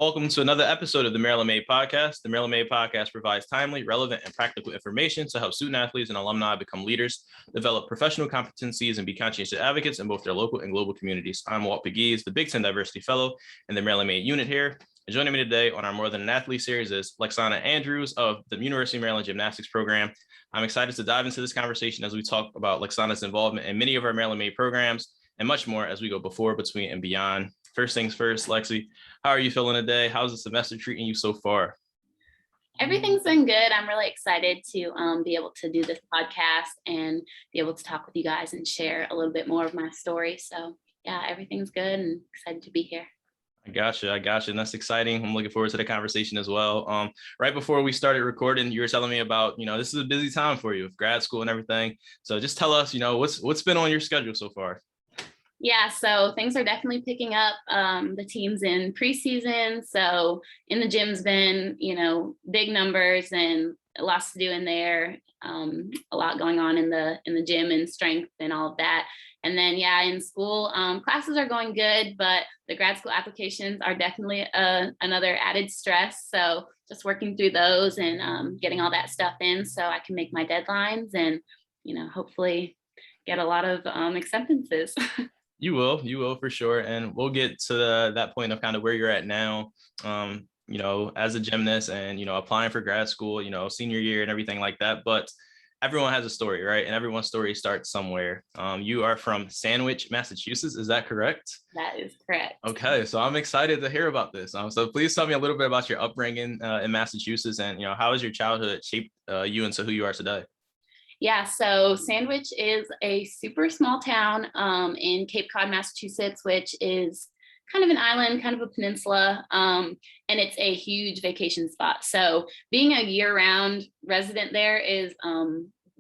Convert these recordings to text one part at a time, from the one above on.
Welcome to another episode of the Maryland Made Podcast. The Maryland Made Podcast provides timely, relevant, and practical information to help student athletes and alumni become leaders, develop professional competencies, and be conscientious advocates in both their local and global communities. I'm Walt Pegues, the Big Ten Diversity Fellow in the Maryland Made unit here. And joining me today on our More Than an Athlete series is Leksana Andrews of the University of Maryland Gymnastics program. I'm excited to dive into this conversation as we talk about Leksana's involvement in many of our Maryland Made programs and much more as we go before, between, and beyond. First things first, Lexi, how are you feeling today? How's the semester treating you so far? Everything's been good. I'm really excited to be able to do this podcast and be able to talk with you guys and share a little bit more of my story. So yeah, everything's good and excited to be here. I gotcha. And that's exciting. I'm looking forward to the conversation as well. Right before we started recording, you were telling me about, this is a busy time for you with grad school and everything. So just tell us, what's been on your schedule so far? Yeah, so things are definitely picking up. The team's in preseason, so in the gym's been, big numbers and lots to do in there. A lot going on in the gym and strength and all of that. And then, in school, classes are going good, but the grad school applications are definitely another added stress. So just working through those and getting all that stuff in so I can make my deadlines and, hopefully get a lot of acceptances. You will for sure. And we'll get to that point of kind of where you're at now, as a gymnast and, applying for grad school, senior year and everything like that. But everyone has a story, right? And everyone's story starts somewhere. You are from Sandwich, Massachusetts. Is that correct? That is correct. Okay. So I'm excited to hear about this. So please tell me a little bit about your upbringing in Massachusetts and, how has your childhood shaped you into who you are today? Yeah, so Sandwich is a super small town in Cape Cod, Massachusetts, which is kind of an island, kind of a peninsula, and it's a huge vacation spot. So being a year-round resident there is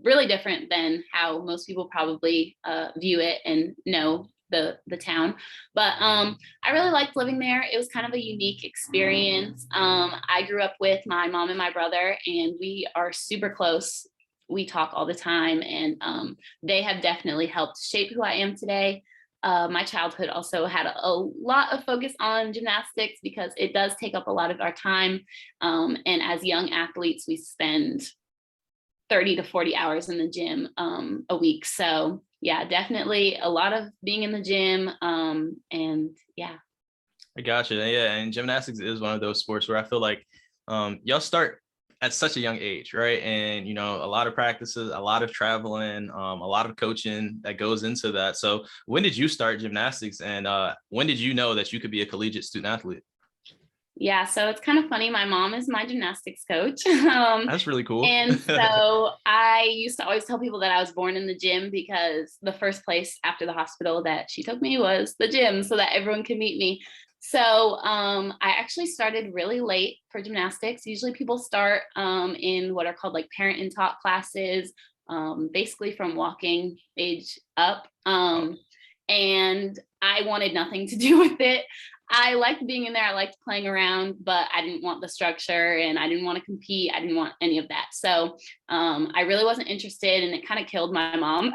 really different than how most people probably view it and know the town. But I really liked living there. It was kind of a unique experience. I grew up with my mom and my brother, and we are super close. We talk all the time, and they have definitely helped shape who I am today. My childhood also had a lot of focus on gymnastics because it does take up a lot of our time. And as young athletes, we spend 30 to 40 hours in the gym a week. So yeah, definitely a lot of being in the gym. And yeah. I gotcha. Yeah. And gymnastics is one of those sports where I feel like y'all start at such a young age, right? And, a lot of practices, a lot of traveling, a lot of coaching that goes into that. So when did you start gymnastics and when did you know that you could be a collegiate student athlete? Yeah, so it's kind of funny. My mom is my gymnastics coach. That's really cool. And so I used to always tell people that I was born in the gym because the first place after the hospital that she took me was the gym so that everyone could meet me. So I actually started really late for gymnastics. Usually people start in what are called like parent and taught classes, basically from walking age up. And I wanted nothing to do with it. I liked being in there. I liked playing around, but I didn't want the structure and I didn't want to compete. I didn't want any of that. So I really wasn't interested, and it kind of killed my mom.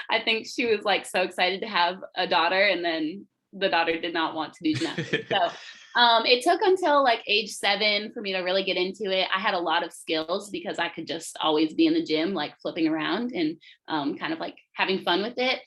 I think she was like so excited to have a daughter, and then the daughter did not want to do gymnastics. So it took until like age 7 for me to really get into it. I had a lot of skills because I could just always be in the gym, like flipping around and kind of like having fun with it.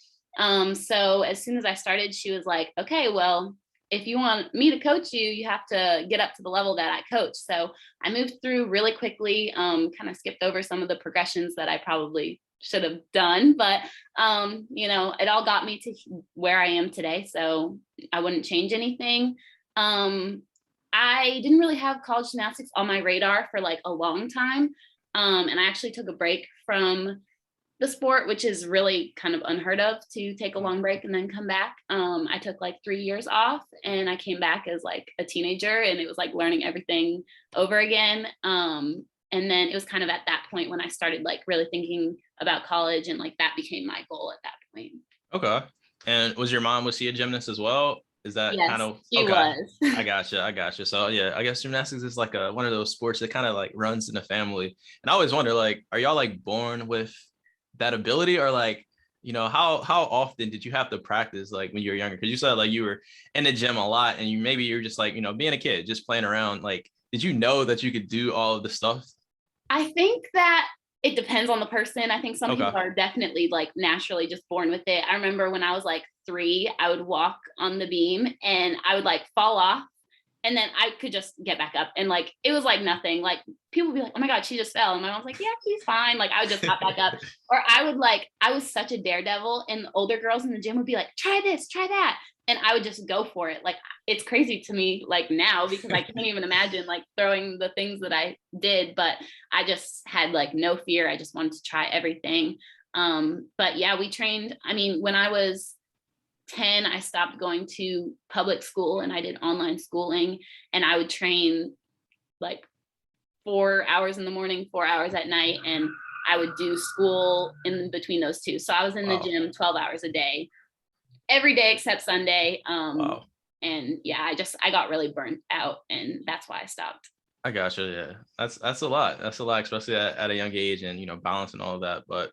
So as soon as I started, she was like, okay, well, if you want me to coach you, you have to get up to the level that I coach. So I moved through really quickly, kind of skipped over some of the progressions that I probably should have done, but it all got me to where I am today. So I wouldn't change anything. I didn't really have college gymnastics on my radar for like a long time. And I actually took a break from the sport, which is really kind of unheard of to take a long break and then come back. I took like 3 years off and I came back as like a teenager, and it was like learning everything over again. And then it was kind of at that point when I started like really thinking about college, and like that became my goal at that point. Okay. And was she a gymnast as well? Is that yes, kind of she okay? Was. I gotcha. So yeah, I guess gymnastics is like one of those sports that kind of like runs in the family. And I always wonder, like, are y'all like born with that ability, or like, how often did you have to practice like when you were younger? Because you said like you were in the gym a lot and you're just like, being a kid, just playing around. Like, did you know that you could do all of the stuff? I think that it depends on the person. I think some Okay. people are definitely like naturally just born with it. I remember when I was like 3, I would walk on the beam and I would like fall off and then I could just get back up. And like, it was like nothing. Like people would be like, oh my God, she just fell. And my mom's like, yeah, she's fine. Like I would just hop back up. Or I was such a daredevil and the older girls in the gym would be like, try this, try that. And I would just go for it. Like, it's crazy to me like now because I can't even imagine like throwing the things that I did, but I just had like no fear. I just wanted to try everything. But yeah, we trained. I mean, when I was 10, I stopped going to public school and I did online schooling, and I would train like 4 hours in the morning, 4 hours at night, and I would do school in between those two. So I was in the gym 12 hours a day, every day except Sunday. Wow. And yeah, I got really burnt out, and that's why I stopped. I gotcha. Yeah, that's a lot. That's a lot, especially at a young age, and balancing all of that. But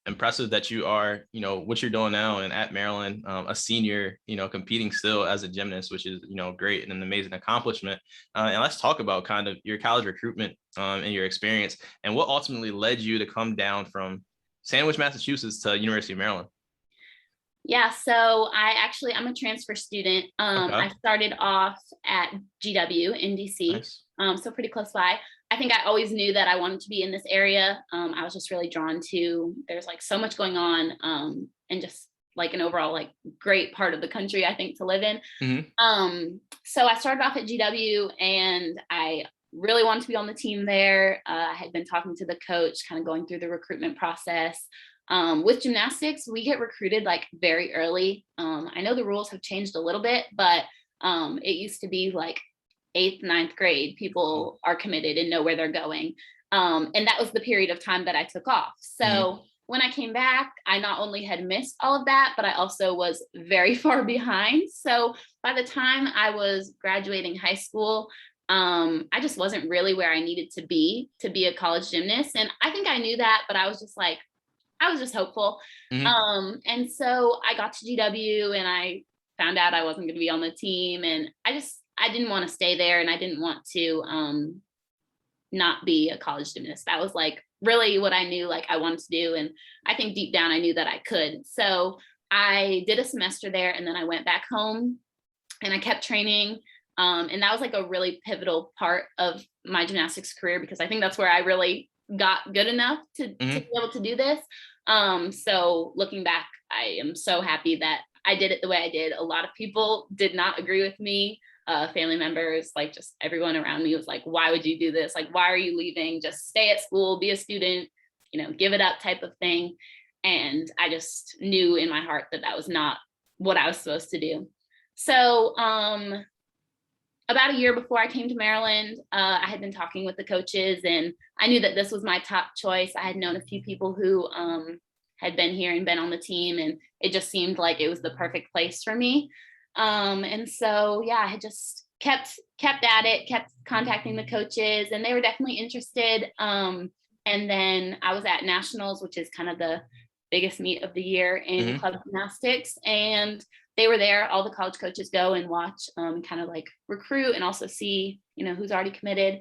impressive that you are, what you're doing now, and at Maryland, a senior, competing still as a gymnast, which is great and an amazing accomplishment. And let's talk about kind of your college recruitment and your experience, and what ultimately led you to come down from Sandwich, Massachusetts, to University of Maryland. Yeah, so I'm a transfer student. Okay. I started off at GW in DC, Nice. So pretty close by. I think I always knew that I wanted to be in this area. I was just really drawn to, there's like so much going on, and just like an overall like great part of the country, I think, to live in. Mm-hmm. So I started off at GW and I really wanted to be on the team there. I had been talking to the coach, kind of going through the recruitment process. With gymnastics, we get recruited like very early. I know the rules have changed a little bit, but it used to be like 8th, 9th grade, people are committed and know where they're going. And that was the period of time that I took off. So when I came back, I not only had missed all of that, but I also was very far behind. So by the time I was graduating high school, I just wasn't really where I needed to be a college gymnast. And I think I knew that, but I was just hopeful. And so I got to GW and I found out I wasn't going to be on the team, and I didn't want to stay there, and I didn't want to not be a college gymnast. That was like really what I knew like I wanted to do, and I think deep down I knew that I could. So I did a semester there, and then I went back home and I kept training. And that was like a really pivotal part of my gymnastics career, because I think that's where I really got good enough to be able to do this. So looking back, I am so happy that I did it the way I did. A lot of people did not agree with me. Family members, like just everyone around me was like, why would you do this? Like, why are you leaving? Just stay at school, be a student, give it up type of thing. And I just knew in my heart that that was not what I was supposed to do. So, about a year before I came to Maryland, I had been talking with the coaches, and I knew that this was my top choice. I had known a few people who had been here and been on the team, and it just seemed like it was the perfect place for me. And so, yeah, I had just kept at it, kept contacting the coaches, and they were definitely interested. And then I was at nationals, which is kind of the biggest meet of the year in club gymnastics, and they were there. All the college coaches go and watch, kind of like recruit and also see, who's already committed.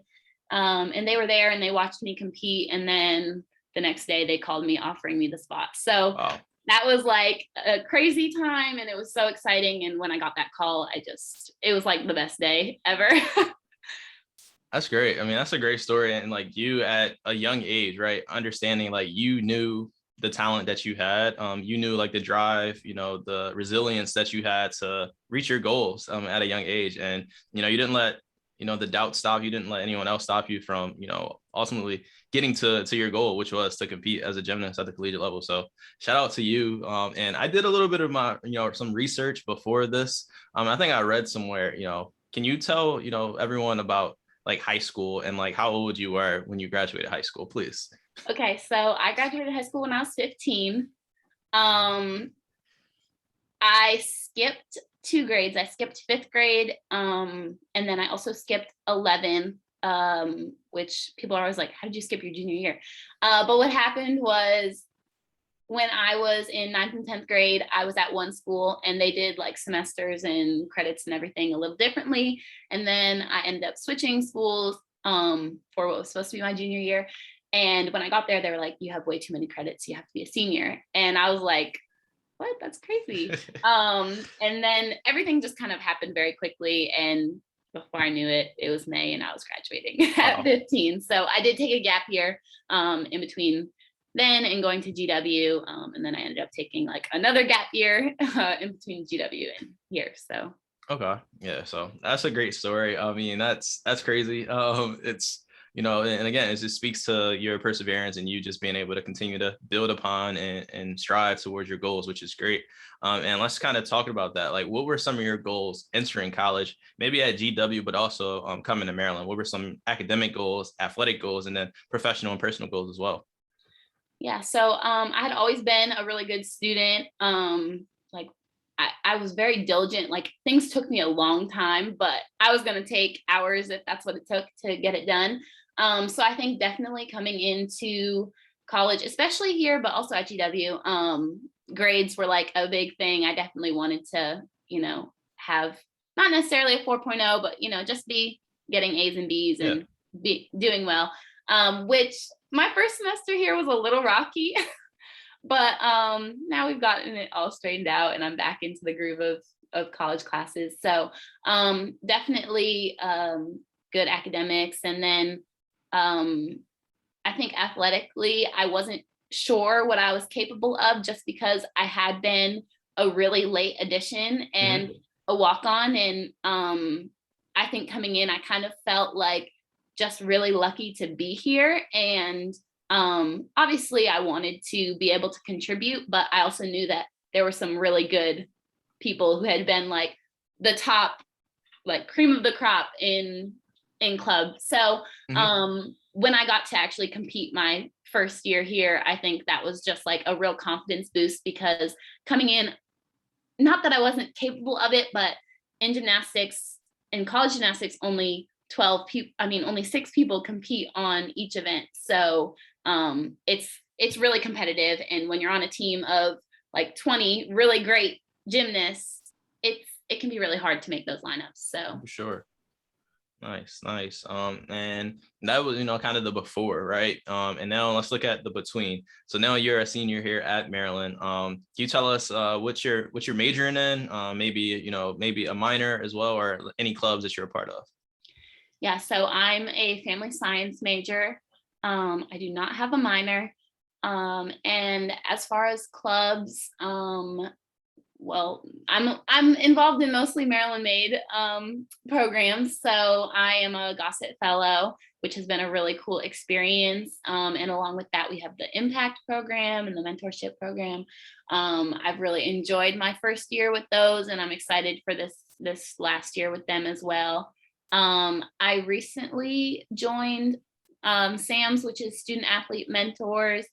And they were there and they watched me compete. And then the next day they called me offering me the spot. So that was like a crazy time, and it was so exciting. And when I got that call, it was like the best day ever. That's great. I mean, that's a great story. And like you at a young age, right, understanding like you knew the talent that you had, you knew like the drive, the resilience that you had to reach your goals at a young age. And, you didn't let, the doubt stop. You didn't let anyone else stop you from, ultimately getting to your goal, which was to compete as a gymnast at the collegiate level. So shout out to you. And I did a little bit of my, some research before this. I think I read somewhere, can you tell, everyone about like high school and like how old you were when you graduated high school, please? Okay, so I graduated high school when I was 15. I skipped 2 grades. I skipped 5th grade, and then I also skipped 11, which people are always like, how did you skip your junior year? But what happened was when I was in 9th and 10th grade, I was at one school and they did like semesters and credits and everything a little differently. And then I ended up switching schools for what was supposed to be my junior year. And when I got there, they were like, you have way too many credits. You have to be a senior. And I was like, what? That's crazy. And then everything just kind of happened very quickly. And before I knew it, it was May and I was graduating at 15. So I did take a gap year in between then and going to GW. And then I ended up taking like another gap year in between GW and here. So. Okay. Yeah. So that's a great story. I mean, that's crazy. It's, you know, and again, it just speaks to your perseverance and you just being able to continue to build upon and strive towards your goals, which is great. And let's kind of talk about that. Like, what were some of your goals entering college, maybe at GW, but also coming to Maryland? What were some academic goals, athletic goals, and then professional and personal goals as well? Yeah. So I had always been a really good student. Like I was very diligent. Like things took me a long time, but I was going to take hours if that's what it took to get it done. So I think definitely coming into college, especially here, but also at GW, grades were like a big thing. I definitely wanted to, you know, have not necessarily a 4.0, but, you know, just be getting A's and B's and be doing well, which my first semester here was a little rocky. But now we've gotten it all straightened out and I'm back into the groove of college classes. So definitely good academics. And then I think athletically, I wasn't sure what I was capable of just because I had been a really late addition and a walk-on. And I think coming in, I kind of felt like just really lucky to be here. And obviously I wanted to be able to contribute, but I also knew that there were some really good people who had been like the top, like cream of the crop in club. So when I got to actually compete my first year here, I think that was just like a real confidence boost because coming in, not that I wasn't capable of it, but in gymnastics, in college gymnastics, only 12 people, I mean, only 6 people compete on each event. So it's really competitive. And when you're on a team of like 20 really great gymnasts, it can be really hard to make those lineups. So for sure. Nice. And that was, you know, kind of the before, right? And now let's look at the between. So now you're a senior here at Maryland. Can you tell us what you're majoring in? Maybe, you know, maybe a minor as well, or any clubs that you're a part of? Yeah, so I'm a family science major. I do not have a minor. And as far as clubs, well, I'm involved in mostly Maryland made programs. So I am a Gossett Fellow, which has been a really cool experience. And along with that, we have the Impact program and the mentorship program. I've really enjoyed my first year with those, and I'm excited for this last year with them as well. I recently joined SAMS, which is Student Athlete Mentors,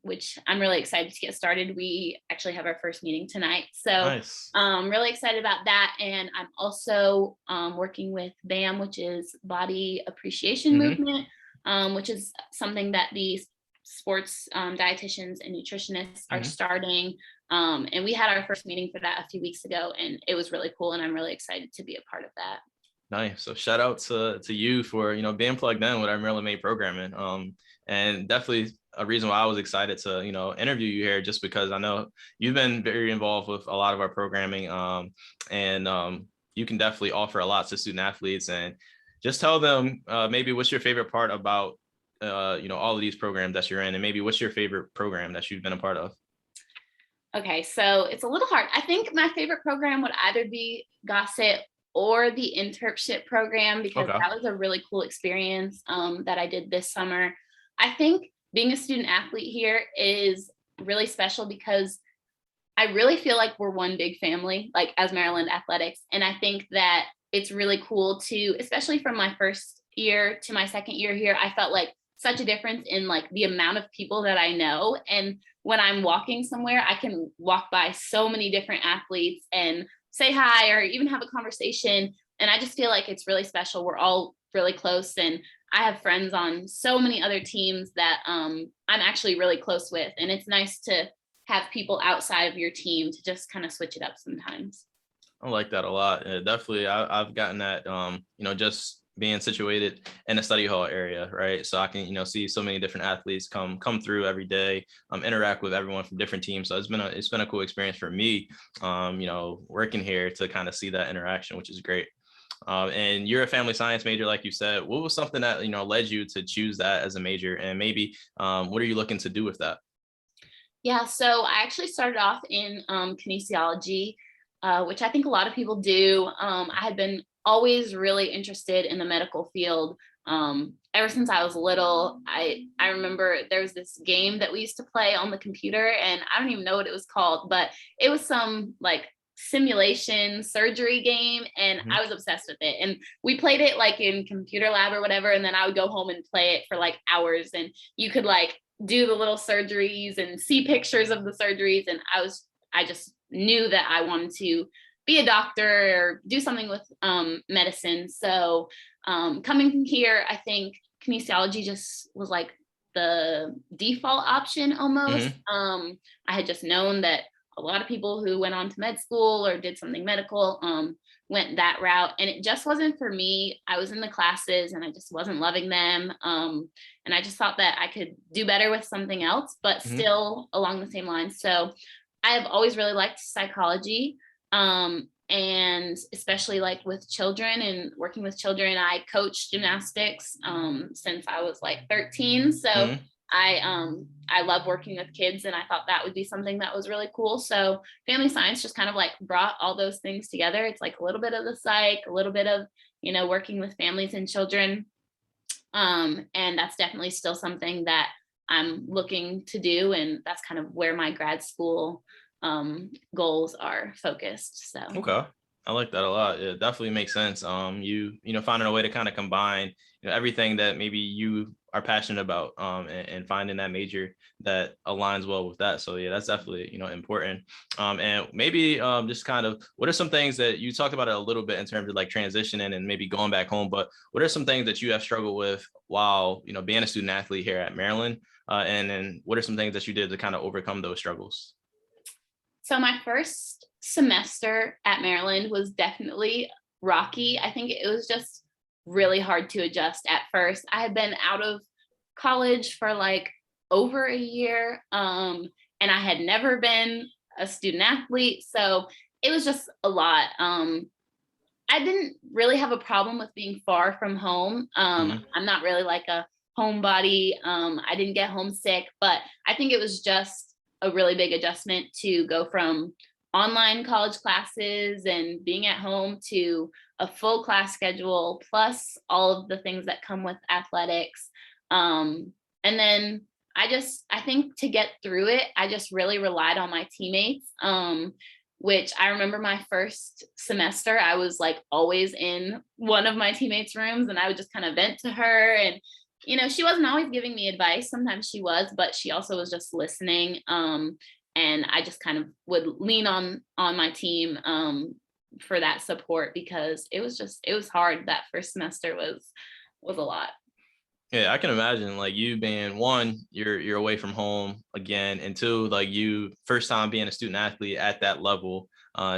which I'm really excited to get started. We actually have our first meeting tonight. So nice. Really excited about that. And I'm also working with BAM, which is Body Appreciation Movement, which is something that the sports dietitians and nutritionists are starting. And we had our first meeting for that a few weeks ago, and it was really cool. And I'm really excited to be a part of that. Nice. So shout out to you for, you know, being plugged in with our Maryland made programming. And definitely a reason why I was excited to, you know, interview you here, just because I know you've been very involved with a lot of our programming. And you can definitely offer a lot to student athletes, and just tell them maybe what's your favorite part about, you know, all of these programs that you're in, and maybe what's your favorite program that you've been a part of? Okay, so it's a little hard. I think my favorite program would either be Gossett or the internship program, because that was a really cool experience that I did this summer. I think being a student athlete here is really special because I really feel like we're one big family, like as Maryland Athletics. And I think that it's really cool to, especially from my first year to my second year here, I felt like such a difference in like the amount of people that I know. And when I'm walking somewhere, I can walk by so many different athletes and say hi or even have a conversation. And I just feel like it's really special. We're all really close. And I have friends on so many other teams that I'm actually really close with. And it's nice to have people outside of your team to just kind of switch it up sometimes. I like that a lot. Yeah, definitely. I've gotten that, just being situated in a study hall area, right? So I can, see so many different athletes come through every day, interact with everyone from different teams. So it's been a cool experience for me, working here to kind of see that interaction, which is great. And you're a family science major, like you said. What was something that, led you to choose that as a major? And maybe what are you looking to do with that? Yeah, so I actually started off in kinesiology, which I think a lot of people do. I had been always really interested in the medical field. Ever since I was little, I remember there was this game that we used to play on the computer, and I don't even know what it was called, but it was some like simulation surgery game, and I was obsessed with it. And we played it like in computer lab or whatever, and then I would go home and play it for like hours, and you could like do the little surgeries and see pictures of the surgeries. And I just knew that I wanted to be a doctor or do something with medicine. So coming here, I think kinesiology just was like the default option almost. I had just known that a lot of people who went on to med school or did something medical went that route, and it just wasn't for me. I was in the classes and I just wasn't loving them. And I just thought that I could do better with something else, but still along the same lines. So I have always really liked psychology. And especially like with children and working with children. I coached gymnastics since I was like 13. So I love working with kids, and I thought that would be something that was really cool. So family science just kind of like brought all those things together. It's like a little bit of the psych, a little bit of, working with families and children. And that's definitely still something that I'm looking to do. And that's kind of where my grad school goals are focused. So Okay. I like that a lot. It definitely makes sense. Finding a way to kind of combine, everything that maybe you are passionate about, and finding that major that aligns well with that. So yeah, that's definitely, important. And maybe just kind of, what are some things that you talked about it a little bit in terms of like transitioning and maybe going back home, but what are some things that you have struggled with while, being a student athlete here at Maryland? And then what are some things that you did to kind of overcome those struggles? So my first semester at Maryland was definitely rocky. I think it was just really hard to adjust at first. I had been out of college for like over a year, and I had never been a student athlete. So it was just a lot. I didn't really have a problem with being far from home. I'm not really like a homebody. I didn't get homesick, but I think it was just a really big adjustment to go from online college classes and being at home to a full class schedule, plus all of the things that come with athletics. And then I think to get through it, I just really relied on my teammates, which I remember my first semester, I was like always in one of my teammates' rooms, and I would just kind of vent to her. And she wasn't always giving me advice. Sometimes she was, but she also was just listening. And I just kind of would lean on my team for that support, because it was hard. That first semester was a lot. Yeah, I can imagine like you being, one, you're away from home again, and two, like you first time being a student athlete at that level,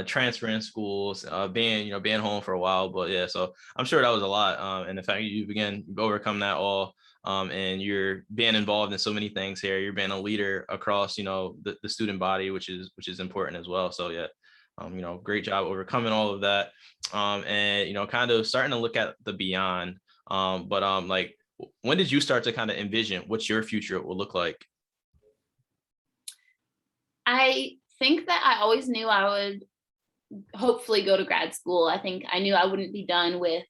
transferring schools, being home for a while. But yeah, so I'm sure that was a lot. And the fact you've overcome that all, and you're being involved in so many things here. You're being a leader across, the student body, which is important as well. So yeah, great job overcoming all of that. And kind of starting to look at the beyond. But like, when did you start to kind of envision what your future will look like? I think that I always knew I would hopefully go to grad school. I think I knew I wouldn't be done with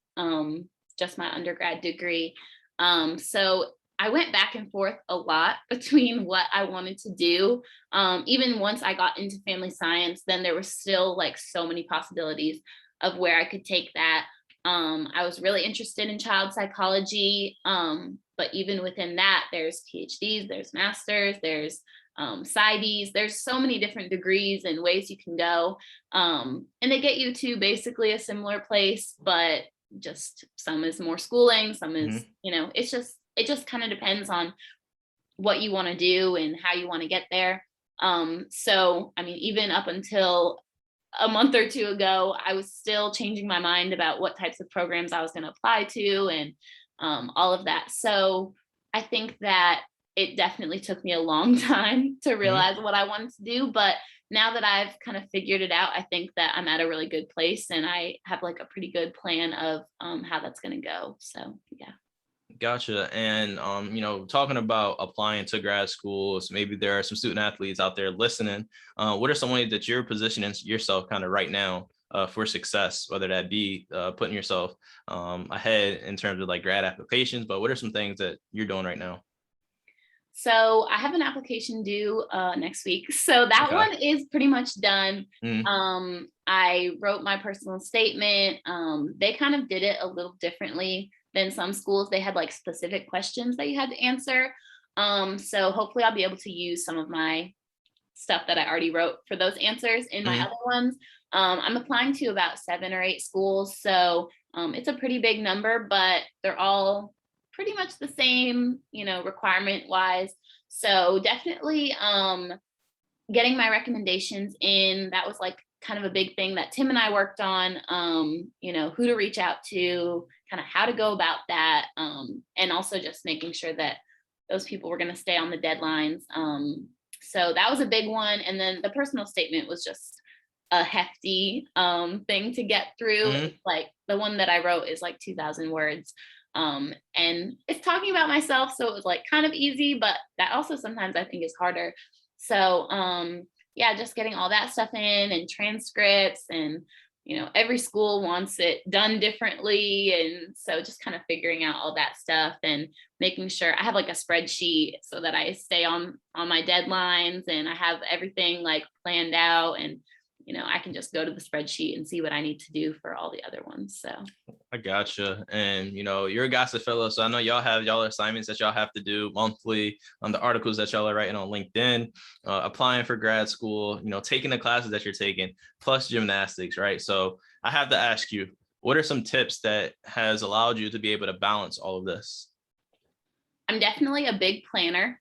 just my undergrad degree. So I went back and forth a lot between what I wanted to do. Even once I got into family science, then there were still like so many possibilities of where I could take that. I was really interested in child psychology, but even within that, there's PhDs, there's masters, there's PsyDs, there's so many different degrees and ways you can go. And they get you to basically a similar place, but just some is more schooling, some is, Mhm. it just kind of depends on what you want to do and how you want to get there. So, I mean, even up until a month or two ago, I was still changing my mind about what types of programs I was going to apply to and all of that. So I think that it definitely took me a long time to Mhm. realize what I wanted to do. But now that I've kind of figured it out, I think that I'm at a really good place and I have like a pretty good plan of how that's going to go. So, yeah. Gotcha. And talking about applying to grad schools, maybe there are some student athletes out there listening. What are some ways that you're positioning yourself kind of right now for success, whether that be putting yourself ahead in terms of like grad applications, but what are some things that you're doing right now? So I have an application due next week. So that Okay. one is pretty much done. Mhm. I wrote my personal statement. They kind of did it a little differently than some schools. They had like specific questions that you had to answer. So hopefully I'll be able to use some of my stuff that I already wrote for those answers in my Mhm. other ones. I'm applying to about 7 or 8 schools. So it's a pretty big number, but they're all pretty much the same, requirement wise. So definitely getting my recommendations in, that was like kind of a big thing that Tim and I worked on, who to reach out to, kind of how to go about that. And also just making sure that those people were going to stay on the deadlines. So that was a big one. And then the personal statement was just a hefty thing to get through. Mhm. It's like the one that I wrote is like 2,000 words. And it's talking about myself. So it was like kind of easy, but that also sometimes I think is harder. So yeah, just getting all that stuff in and transcripts and every school wants it done differently. And so just kind of figuring out all that stuff and making sure I have like a spreadsheet so that I stay on my deadlines and I have everything like planned out and I can just go to the spreadsheet and see what I need to do for all the other ones. So I gotcha. And you're a Gossett Fellow, so I know y'all have y'all assignments that y'all have to do monthly on the articles that y'all are writing on LinkedIn, applying for grad school, taking the classes that you're taking, plus gymnastics, right? So I have to ask you, what are some tips that has allowed you to be able to balance all of this? I'm definitely a big planner.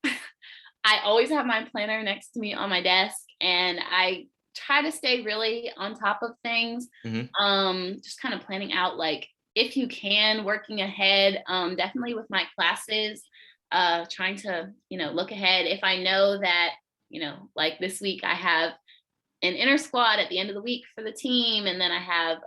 I always have my planner next to me on my desk and I try to stay really on top of things. Hmm. Just kind of planning out like if you can, working ahead, definitely with my classes, trying to, look ahead. If I know that, like this week I have an inner squad at the end of the week for the team. And then I have,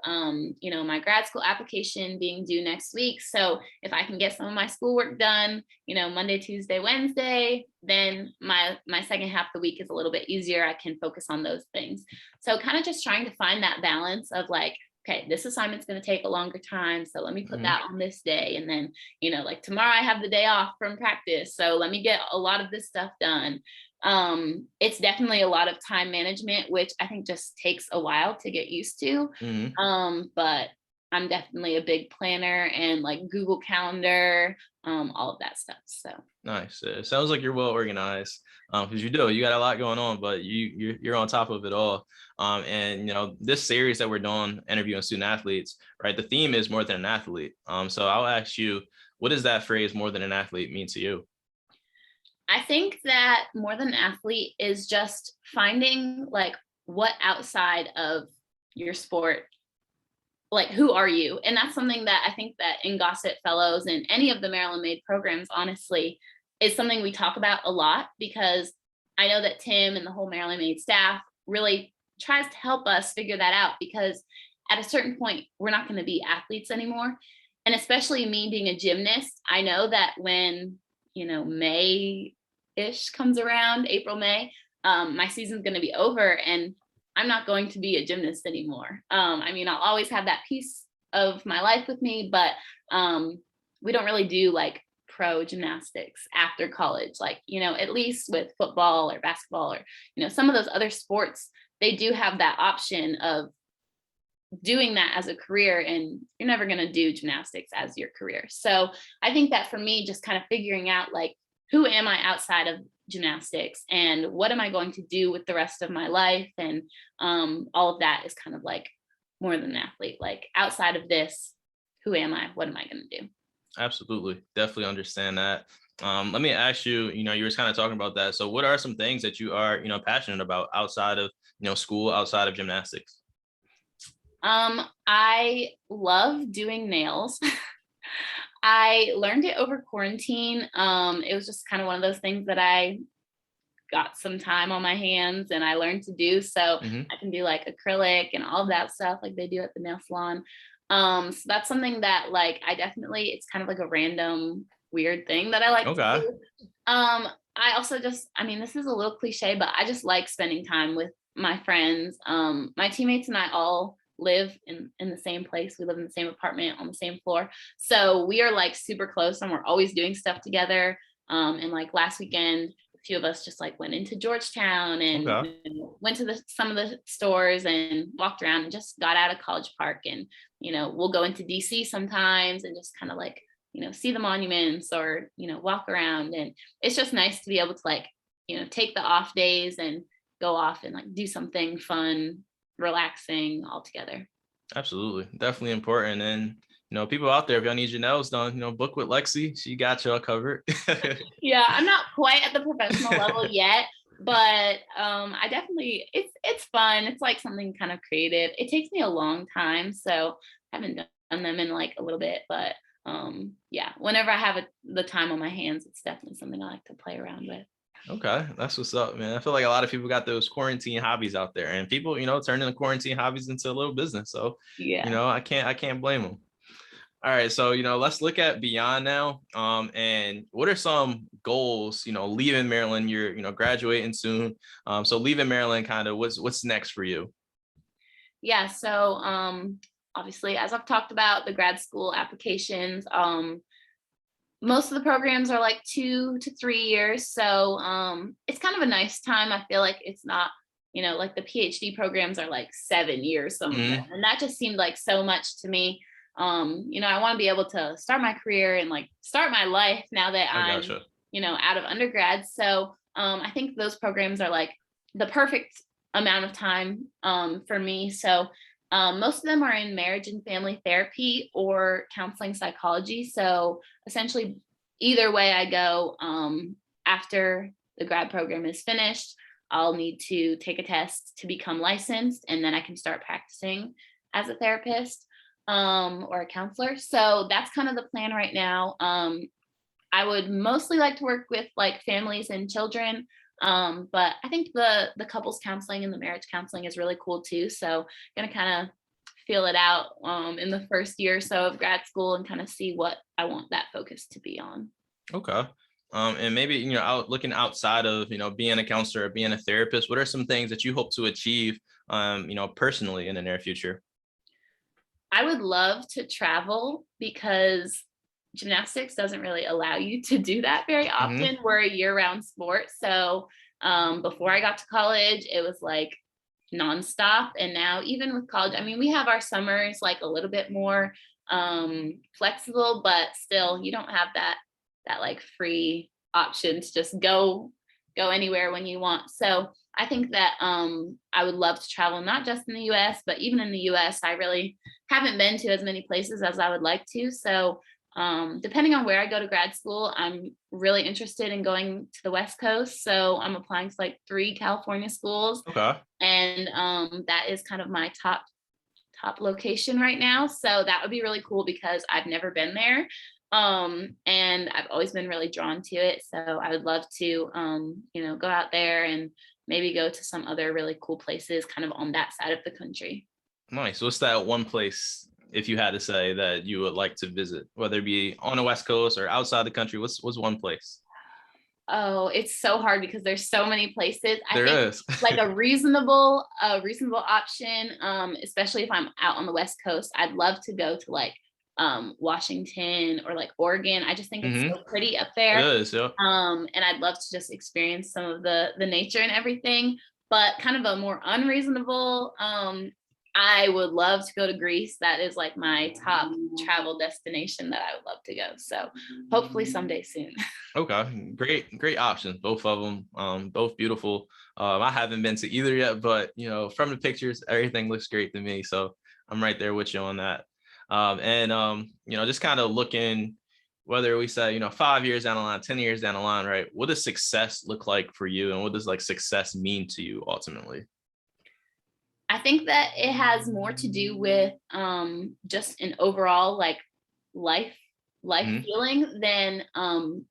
my grad school application being due next week. So if I can get some of my schoolwork done, Monday, Tuesday, Wednesday, then my second half of the week is a little bit easier. I can focus on those things. So kind of just trying to find that balance of like, okay, this assignment's going to take a longer time. So let me put Hmm. that on this day. And then, like tomorrow I have the day off from practice. So let me get a lot of this stuff done. It's definitely a lot of time management, which I think just takes a while to get used to. Hmm. But I'm definitely a big planner and like Google Calendar, all of that stuff. So Nice. It sounds like you're well organized because you got a lot going on, but you're on top of it all. And this series that we're doing, interviewing student athletes, right? The theme is more than an athlete. So I'll ask you, what does that phrase "more than an athlete" mean to you? I think that more than an athlete is just finding like what outside of your sport, like who are you? And that's something that I think that in Gossett Fellows and any of the Maryland Made programs, honestly, is something we talk about a lot because I know that Tim and the whole Maryland Made staff really tries to help us figure that out because at a certain point, we're not going to be athletes anymore. And especially me being a gymnast, I know that when, May-ish comes around, April, May, my season's going to be over and I'm not going to be a gymnast anymore. I mean, I'll always have that piece of my life with me, but we don't really do like pro gymnastics after college. Like, at least with football or basketball or, some of those other sports, they do have that option of doing that as a career and you're never going to do gymnastics as your career. So I think that for me, just kind of figuring out like, who am I outside of gymnastics and what am I going to do with the rest of my life? And all of that is kind of like more than an athlete, like outside of this, who am I? What am I going to do? Absolutely. Definitely understand that. Let me ask you, you were kind of talking about that. So what are some things that you are, passionate about outside of, school, outside of gymnastics? I love doing nails. I learned it over quarantine. It was just kind of one of those things that I got some time on my hands and I learned to do. So Hmm. I can do like acrylic and all of that stuff like they do at the nail salon. So that's something that like I definitely, it's kind of like a random weird thing that I like to Okay. do. I also just, I mean, this is a little cliche, but I just like spending time with my friends. My teammates and I all live in the same place. We live in the same apartment on the same floor. So we are like super close and we're always doing stuff together. And like last weekend, a few of us just like went into Georgetown and Okay. went to some of the stores and walked around and just got out of College Park. And, we'll go into DC sometimes and just kind of like, see the monuments or, walk around. And it's just nice to be able to like, take the off days and go off and like do something fun, relaxing all together. Absolutely. Definitely important. And, people out there, if y'all need your nails done, book with Lexi. She got y'all covered. Yeah, I'm not quite at the professional level yet, but I definitely it's fun. It's like something kind of creative. It takes me a long time, so I haven't done them in like a little bit, but yeah, whenever I have the time on my hands, it's definitely something I like to play around with. Okay, that's what's up, man. I feel like a lot of people got those quarantine hobbies out there, and people, turning the quarantine hobbies into a little business. So, Yeah. I can't blame them. All right, so let's look at beyond now. And what are some goals? Leaving Maryland, you're graduating soon. So leaving Maryland, kind of what's next for you? Yeah, so obviously as I've talked about the grad school applications, most of the programs are like 2 to 3 years. So it's kind of a nice time. I feel like it's not, like the PhD programs are like 7 years, some of them. Hmm. And that just seemed like so much to me. I want to be able to start my career and like start my life now that I I'm, gotcha. out of undergrad. So I think those programs are like the perfect amount of time for me. So most of them are in marriage and family therapy or counseling psychology. So essentially, either way I go, after the grad program is finished, I'll need to take a test to become licensed, and then I can start practicing as a therapist or a counselor. So that's kind of the plan right now. I would mostly like to work with like families and children. But I think the couples counseling and the marriage counseling is really cool too. So gonna kind of feel it out in the first year or so of grad school and kind of see what I want that focus to be on. Okay. And maybe looking outside of being a counselor or being a therapist, what are some things that you hope to achieve personally in the near future? I would love to travel because gymnastics doesn't really allow you to do that very Hmm. often. We're a year-round sport. So before I got to college, it was like nonstop. And now even with college, I mean, we have our summers like a little bit more flexible, but still you don't have that like free option to just go anywhere when you want. So I think that I would love to travel, not just in the US, but even in the US, I really haven't been to as many places as I would like to. So depending on where I go to grad school, I'm really interested in going to the West Coast. So I'm applying to like 3 California schools, Okay. and that is kind of my top location right now. So that would be really cool because I've never been there. And I've always been really drawn to it. So I would love to, go out there and maybe go to some other really cool places kind of on that side of the country. Nice. What's that one place, if you had to say, that you would like to visit, whether it be on the West Coast or outside the country? What's one place? Oh, it's so hard because there's so many places. I There think is. like a reasonable option, especially if I'm out on the West Coast, I'd love to go to like Washington or like Oregon. I just think it's Hmm. so pretty up It there. is. Yeah. And I'd love to just experience some of the nature and everything. But kind of a more unreasonable, I would love to go to Greece. That is like my top travel destination that I would love to go. So hopefully someday soon. Okay. Great options. Both of them. Both beautiful. I haven't been to either yet, but from the pictures, everything looks great to me. So I'm right there with you on that. Just kind of looking, whether we say, 5 years down the line, 10 years down the line, right? What does success look like for you? And what does like success mean to you ultimately? I think that it has more to do with just an overall like life feeling than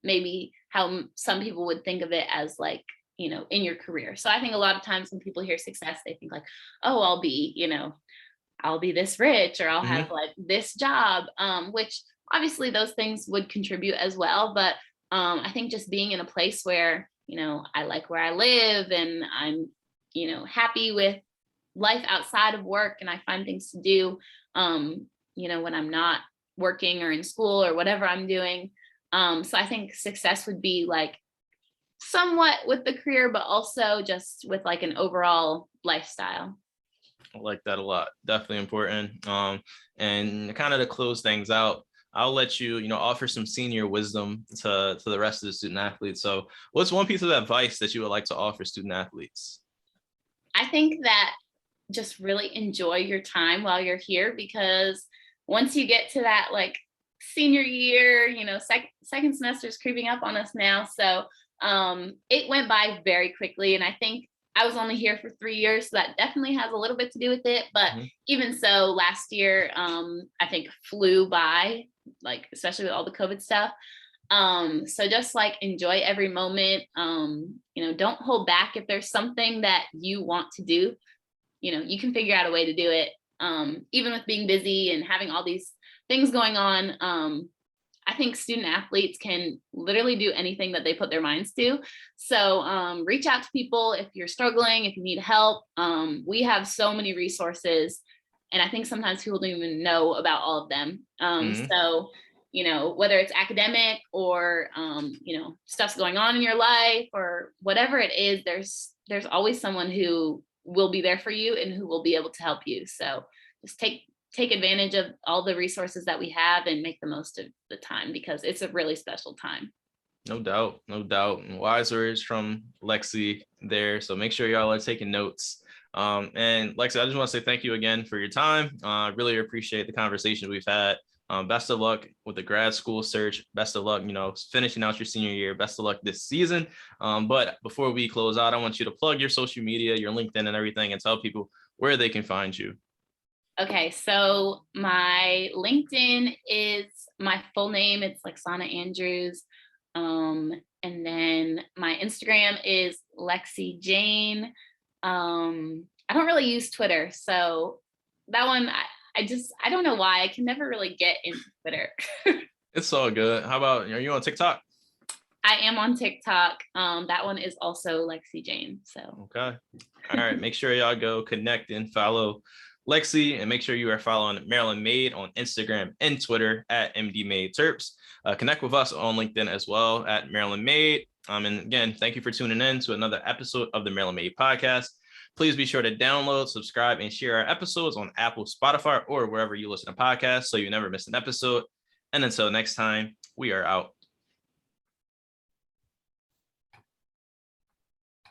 maybe how some people would think of it as like, in your career. So I think a lot of times when people hear success, they think like, oh, I'll be this rich, or I'll have like this job, which obviously those things would contribute as well. But I think just being in a place where, I like where I live, and I'm, happy with life outside of work, and I find things to do, when I'm not working or in school or whatever I'm doing. So I think success would be like somewhat with the career, but also just with like an overall lifestyle. I like that a lot. Definitely important. And kind of to close things out, I'll let you, offer some senior wisdom to the rest of the student athletes. So what's one piece of advice that you would like to offer student athletes? I think that just really enjoy your time while you're here, because once you get to that like senior year, second semester is creeping up on us now. So it went by very quickly. And I think I was only here for 3 years, so that definitely has a little bit to do with it. But even so, last year, I think flew by, like, especially with all the COVID stuff. So just like enjoy every moment. Don't hold back. If there's something that you want to do, you can figure out a way to do it. Even with being busy and having all these things going on, I think student athletes can literally do anything that they put their minds to. So reach out to people if you're struggling, if you need help. We have so many resources, and I think sometimes people don't even know about all of them. So, whether it's academic or, stuff's going on in your life or whatever it is, there's always someone who will be there for you and who will be able to help you. So just take advantage of all the resources that we have and make the most of the time, because it's a really special time. No doubt. And wise words from Lexi there. So make sure y'all are taking notes. And Lexi, I just want to say thank you again for your time. I really appreciate the conversation we've had. Best of luck with the grad school search. Best of luck, finishing out your senior year. Best of luck this season. But before we close out, I want you to plug your social media, your LinkedIn and everything, and tell people where they can find you. Okay, so my LinkedIn is my full name. It's Leksana Andrews. And then my Instagram is Lexi Jane. I don't really use Twitter, so that one I don't know why I can never really get into Twitter. It's all good. How about, are you on TikTok? I am on TikTok. That one is also Lexi Jane. So okay. All right. Make sure y'all go connect and follow Lexi, and make sure you are following Maryland Made on Instagram and Twitter at MD Made Terps. Connect with us on LinkedIn as well at Maryland Made. And again, thank you for tuning in to another episode of the Maryland Made podcast. Please be sure to download, subscribe, and share our episodes on Apple, Spotify, or wherever you listen to podcasts so you never miss an episode. And until next time, we are out.